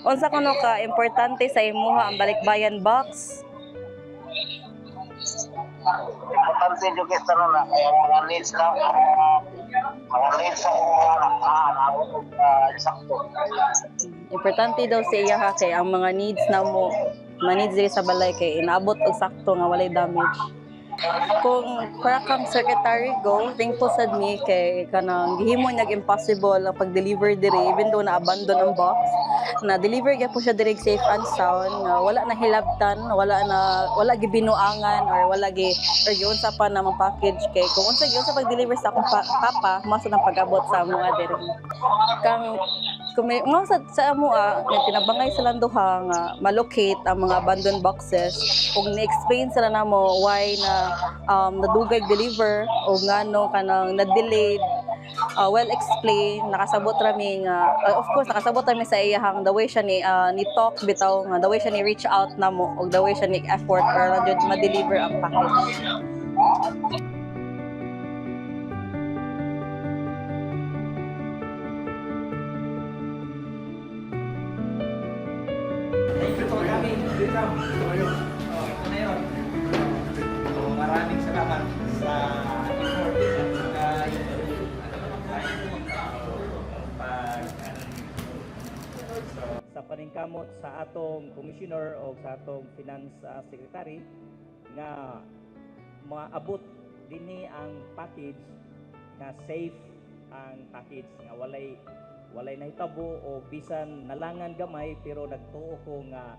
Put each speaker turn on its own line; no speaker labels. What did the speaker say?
Unsa kuno ka importante sa imuha ang balikbayan box?
Importante yung kesta na kaya mga needs na mga naabot sakto.
Importante daw sa iya ha kay ang mga needs na mo needs diri sa balay kay inaabot og sakto nga walay damage. Kung para kang secretary go, thankful sad mi kay kanang gihimo niyag impossible ang pag-deliver diri even though na-abandon ang box. Na-deliver gyud po siya diri safe and sound nga wala na hilabtan, wala gibinuangan or wala gi or giunsa pa na package kay kung unsa gyud pag-deliver sa akong papa, masa nang pag-abot sa mga diri. Kang kung may sa amoa nga tinabangay sila duha nga malocate ang mga abandoned boxes ug ni-explain sila namo why na nadugay deliver o ngano kanang na-delayed. Well explained, nakasabot rami nga of course nakasabot rami sa iyahang the way siya ni talk bitaw nga the way siya ni reach out namo ug the way siya ni effort para jud ma-deliver ang package.
Maraming salamat sa effort at sa paningkamot sa atong commissioner o sa atong finance secretary nga maabot dinhi ang package nga safe ang package nga walay nahitabo o bisan nalangan gamay pero nagtuo ko nga